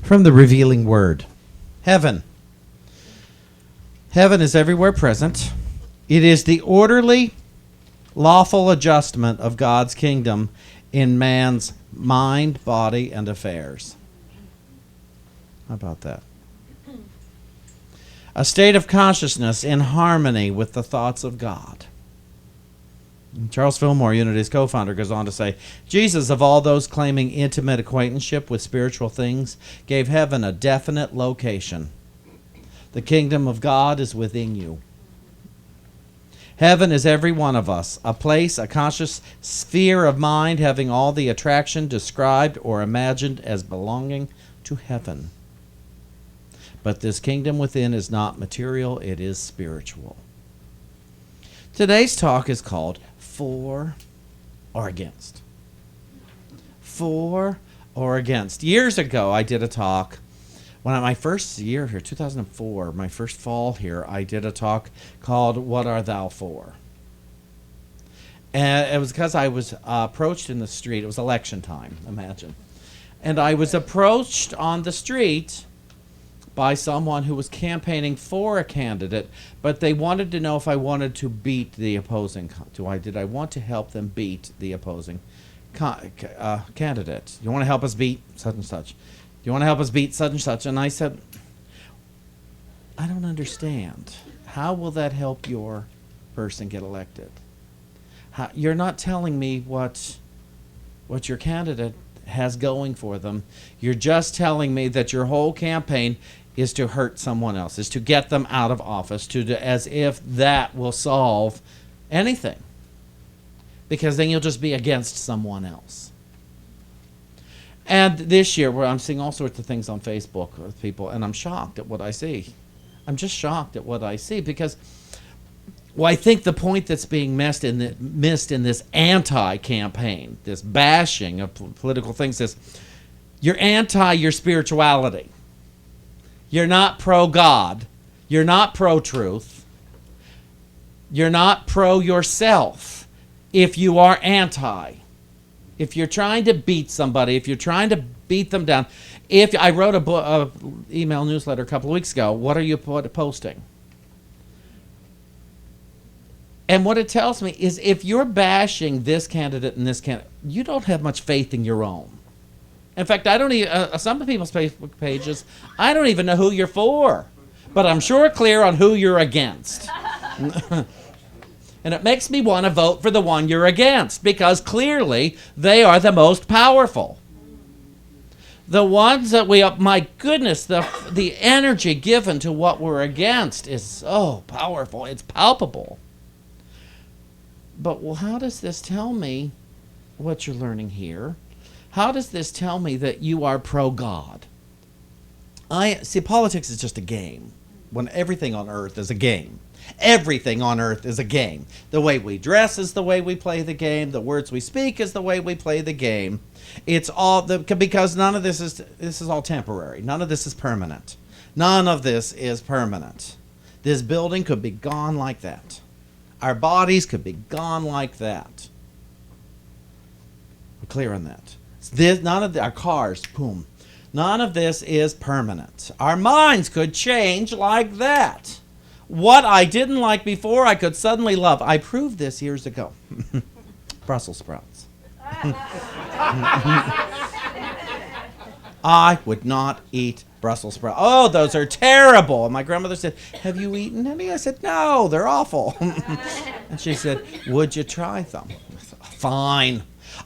From the Revealing Word. Heaven. Heaven is everywhere present. It is the orderly, lawful adjustment of God's kingdom in man's mind, body, and affairs. How about that? A state of consciousness in harmony with the thoughts of God. Charles Fillmore, Unity's co-founder, goes on to say, Jesus, of all those claiming intimate acquaintanceship with spiritual things, gave heaven a definite location. The kingdom of God is within you. Heaven is every one of us, a place, a conscious sphere of mind having all the attraction described or imagined as belonging to heaven. But this kingdom within is not material, it is spiritual. Today's talk is called For or Against. For or Against. Years ago, I did a talk. When my first year here, 2004, my first fall here, I did a talk called What Art Thou For? And it was because I was approached in the street. It was election time, imagine. And I was approached on the street by someone who was campaigning for a candidate, but they wanted to know if I wanted to beat the opposing. Did I want to help them beat the opposing candidate? You want to help us beat such and such? Do you want to help us beat such and such? And I said, I don't understand. How will that help your person get elected? You're not telling me what your candidate has going for them. You're just telling me that your whole campaign is to hurt someone else, is to get them out of office, as if that will solve anything. Because then you'll just be against someone else. And this year, where I'm seeing all sorts of things on Facebook with people, and I'm shocked at what I see. I'm just shocked at what I see because, I think the point that's being missed in this anti-campaign, this bashing of political things, is you're anti your spirituality. You're not pro-God. You're not pro-truth. You're not pro-yourself if you are anti. If you're trying to beat somebody, if you're trying to beat them down. If I wrote a email newsletter a couple of weeks ago, what are you posting? And what it tells me is if you're bashing this candidate and this candidate, you don't have much faith in your own. In fact, I don't even, some of people's Facebook pages, I don't even know who you're for. But I'm sure clear on who you're against. And it makes me want to vote for the one you're against because clearly they are the most powerful. The ones that my goodness, the energy given to what we're against is so powerful. It's palpable. But how does this tell me what you're learning here? How does this tell me that you are pro-God? See, politics is just a game. When everything on earth is a game. Everything on earth is a game. The way we dress is the way we play the game. The words we speak is the way we play the game. It's all because none of this is all temporary. None of this is permanent. None of this is permanent. This building could be gone like that. Our bodies could be gone like that. We're clear on that. None of our cars, boom. None of this is permanent. Our minds could change like that. What I didn't like before, I could suddenly love. I proved this years ago. Brussels sprouts. I would not eat Brussels sprouts. Oh, those are terrible. And my grandmother said, have you eaten any? I said, no, they're awful. And she said, would you try them? I said, fine.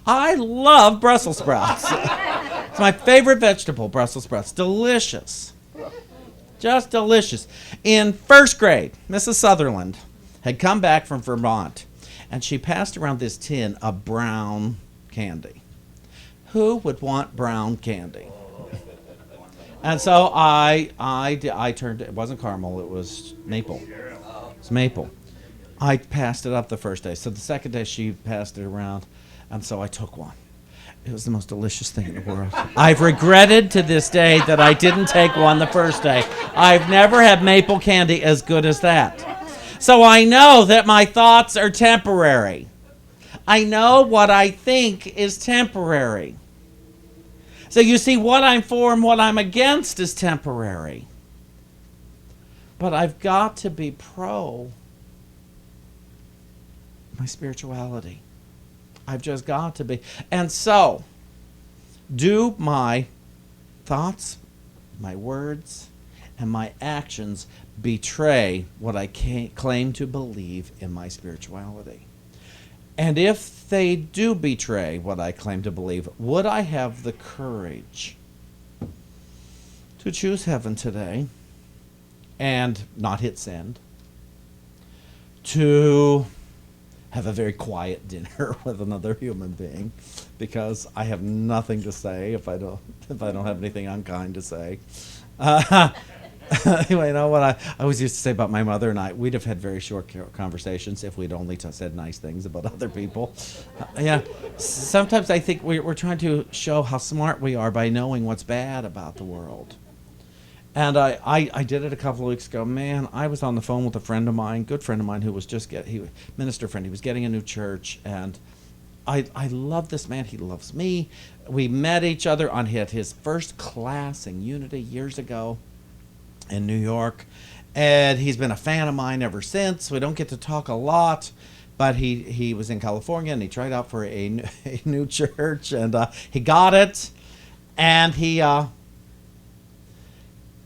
I love Brussels sprouts. It's my favorite vegetable, Brussels sprouts. Delicious. Just delicious. In first grade, Mrs. Sutherland had come back from Vermont, and she passed around this tin of brown candy. Who would want brown candy? And so I turned, it wasn't caramel, it was maple. It's maple. I passed it up the first day. So the second day she passed it around, and so I took one. It was the most delicious thing in the world. I've regretted to this day that I didn't take one the first day. I've never had maple candy as good as that. So I know that my thoughts are temporary. I know what I think is temporary. So you see, what I'm for and what I'm against is temporary. But I've got to be pro my spirituality. I've just got to be. And so, do my thoughts, my words, and my actions betray what I claim to believe in my spirituality? And if they do betray what I claim to believe, would I have the courage to choose heaven today and not hit send? To have a very quiet dinner with another human being, because I have nothing to say if I don't have anything unkind to say. Anyway, you know what I always used to say about my mother and I? We'd have had very short conversations if we'd only said nice things about other people. Yeah, sometimes I think we're trying to show how smart we are by knowing what's bad about the world. And I did it a couple of weeks ago. Man, I was on the phone with a friend of mine, good friend of mine, who was minister friend. He was getting a new church, and I love this man. He loves me. We met each other on his first class in Unity years ago in New York, and he's been a fan of mine ever since. We don't get to talk a lot, but he was in California, and he tried out for a new church, and he got it, and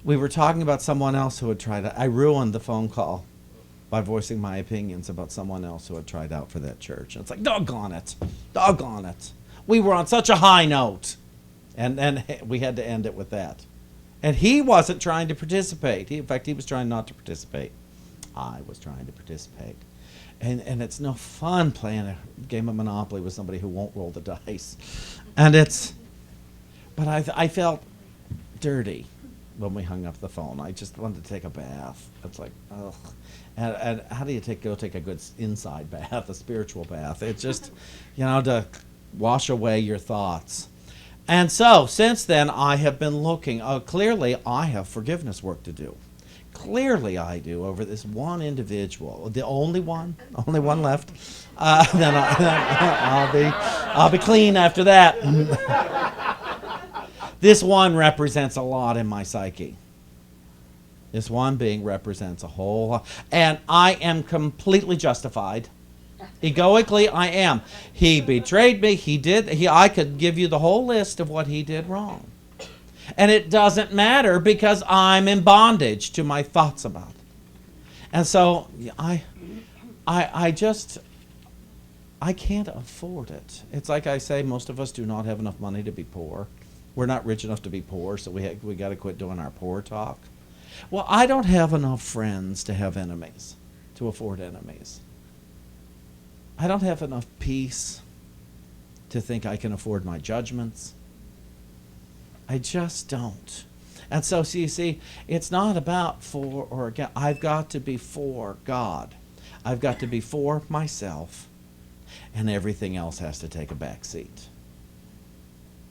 we were talking about someone else who had tried it. I ruined the phone call by voicing my opinions about someone else who had tried out for that church. And it's like, doggone it. We were on such a high note. And we had to end it with that. And he wasn't trying to participate. In fact, he was trying not to participate. I was trying to participate. And it's no fun playing a game of Monopoly with somebody who won't roll the dice. But I felt dirty when we hung up the phone. I just wanted to take a bath. It's like, ugh. And how do you go take a good inside bath, a spiritual bath? It's just, to wash away your thoughts. And so, since then, I have been looking. Clearly, I have forgiveness work to do. Clearly, I do over this one individual, the only one left. Then I'll be clean after that. This one represents a lot in my psyche. This one being represents a whole lot. And I am completely justified. Egoically, I am. He betrayed me. I could give you the whole list of what he did wrong. And it doesn't matter because I'm in bondage to my thoughts about it. And so I can't afford it. It's like I say, most of us do not have enough money to be poor. We're not rich enough to be poor, so we got to quit doing our poor talk. Well, I don't have enough friends to have enemies, to afford enemies. I don't have enough peace to think I can afford my judgments. I just don't. And so, you see, it's not about for or against. I've got to be for God. I've got to be for myself, and everything else has to take a back seat.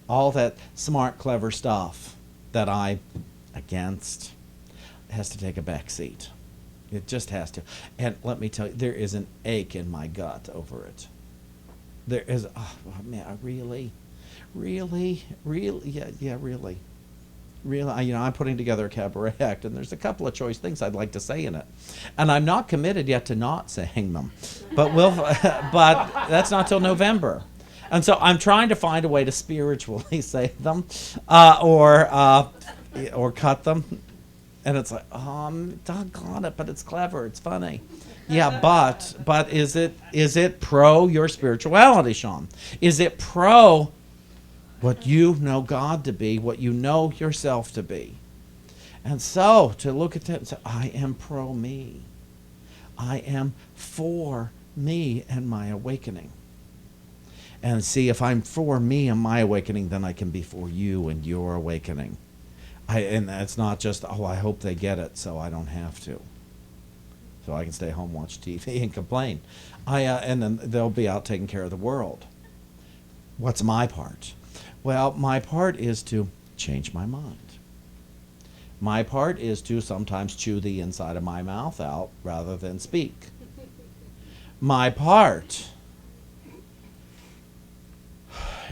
All that smart, clever stuff that I'm against has to take a back seat. It just has to. And let me tell you, there is an ache in my gut over it. There is, man, really, yeah, really. I'm putting together a cabaret act, and there's a couple of choice things I'd like to say in it, and I'm not committed yet to not saying them, but but that's not till November. And so I'm trying to find a way to spiritually say them, or cut them. And it's like, doggone it, but it's clever, it's funny. Yeah, but is it pro your spirituality, Shawn? Is it pro what you know God to be, what you know yourself to be? And so to look at that and say, I am pro me. I am for me and my awakening. And see, if I'm for me and my awakening, then I can be for you and your awakening. And it's not just, I hope they get it so I don't have to. So I can stay home, watch TV, and complain. And then they'll be out taking care of the world. What's my part? Well, my part is to change my mind. My part is to sometimes chew the inside of my mouth out rather than speak. My part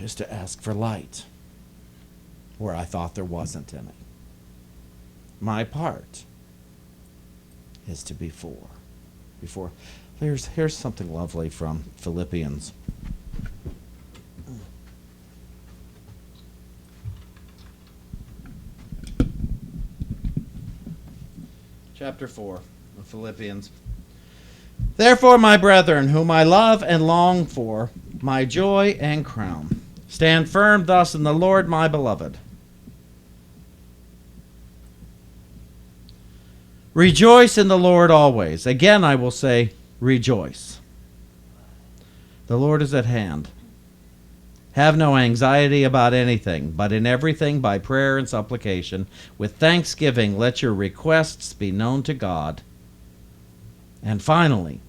is to ask for light. where I thought there wasn't any. My part is to be for. Before. Here's something lovely from Philippians. Chapter 4 of Philippians. Therefore, my brethren, whom I love and long for, my joy and crown, stand firm thus in the Lord, my beloved. Rejoice in the Lord always. Again, I will say, rejoice. The Lord is at hand. Have no anxiety about anything, but in everything by prayer and supplication, with thanksgiving, let your requests be known to God. And finally,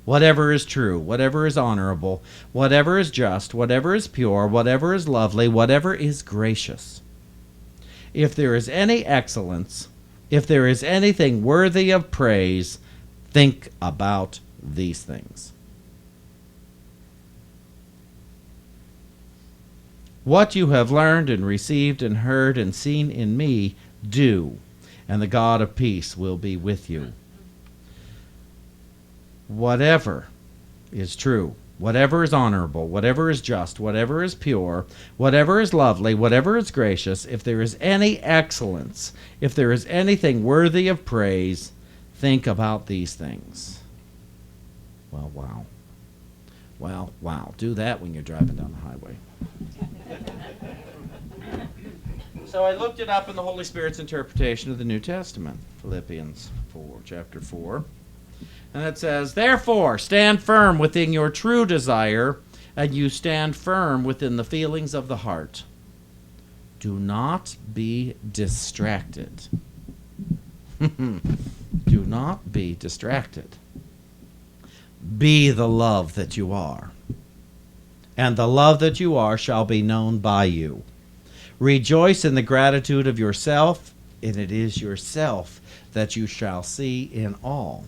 whatever is true, whatever is honorable, whatever is just, whatever is pure, whatever is lovely, whatever is gracious, if there is any excellence, if there is anything worthy of praise, think about these things. What you have learned and received and heard and seen in me, do, and the God of peace will be with you. Whatever is true, whatever is honorable, whatever is just, whatever is pure, whatever is lovely, whatever is gracious, if there is any excellence, if there is anything worthy of praise, think about these things. Well, wow. Well, wow. Do that when you're driving down the highway. So I looked it up in the Holy Spirit's interpretation of the New Testament, Philippians 4, chapter 4. And it says, therefore, stand firm within your true desire, and you stand firm within the feelings of the heart. Do not be distracted. Do not be distracted. Be the love that you are, and the love that you are shall be known by you. Rejoice in the gratitude of yourself, and it is yourself that you shall see in all.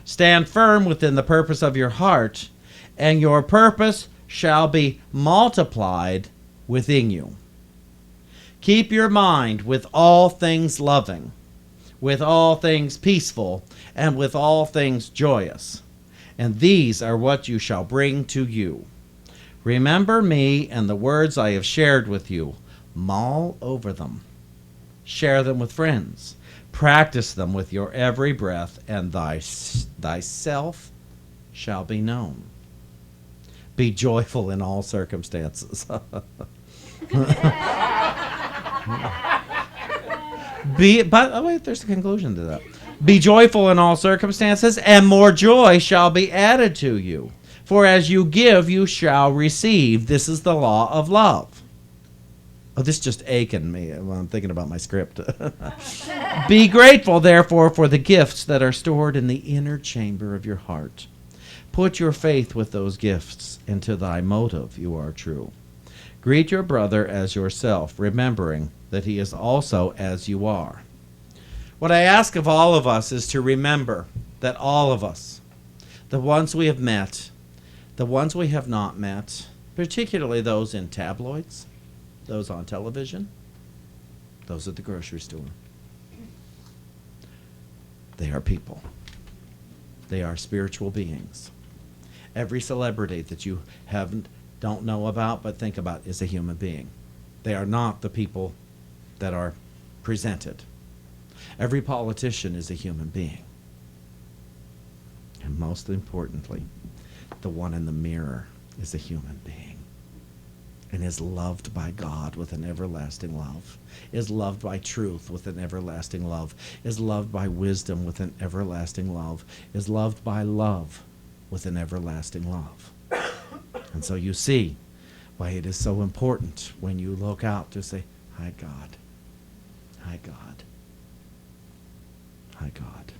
Stand firm within the purpose of your heart, and your purpose shall be multiplied within you. Keep your mind with all things loving, with all things peaceful, and with all things joyous. And these are what you shall bring to you. Remember me and the words I have shared with you. Mull over them. Share them with friends. Practice them with your every breath, and thyself shall be known. Be joyful in all circumstances. Wait, there's a conclusion to that. Be joyful in all circumstances, and more joy shall be added to you. For as you give, you shall receive. This is the law of love. Oh, this just aching me when I'm thinking about my script. Be grateful, therefore, for the gifts that are stored in the inner chamber of your heart. Put your faith with those gifts, and to thy motive you are true. Greet your brother as yourself, remembering that he is also as you are. What I ask of all of us is to remember that all of us, the ones we have met, the ones we have not met, particularly those in tabloids, those on television, those at the grocery store, they are people. They are spiritual beings. Every celebrity that you don't know about but think about is a human being. They are not the people that are presented. Every politician is a human being. And most importantly, the one in the mirror is a human being and is loved by God with an everlasting love, is loved by truth with an everlasting love, is loved by wisdom with an everlasting love, is loved by love with an everlasting love. And so you see why it is so important when you look out to say, hi God, hi God, hi God.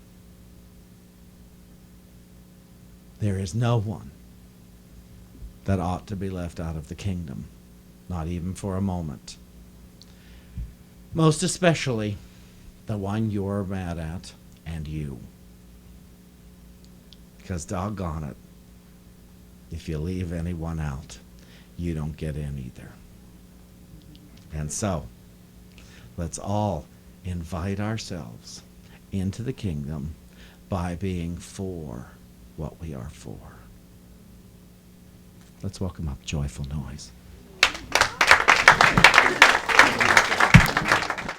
There is no one that ought to be left out of the kingdom, not even for a moment. Most especially the one you're mad at and you. Because doggone it, if you leave anyone out, you don't get in either. And so, Let's all invite ourselves into the kingdom by being for what we are for. Let's welcome up Joyful Noise.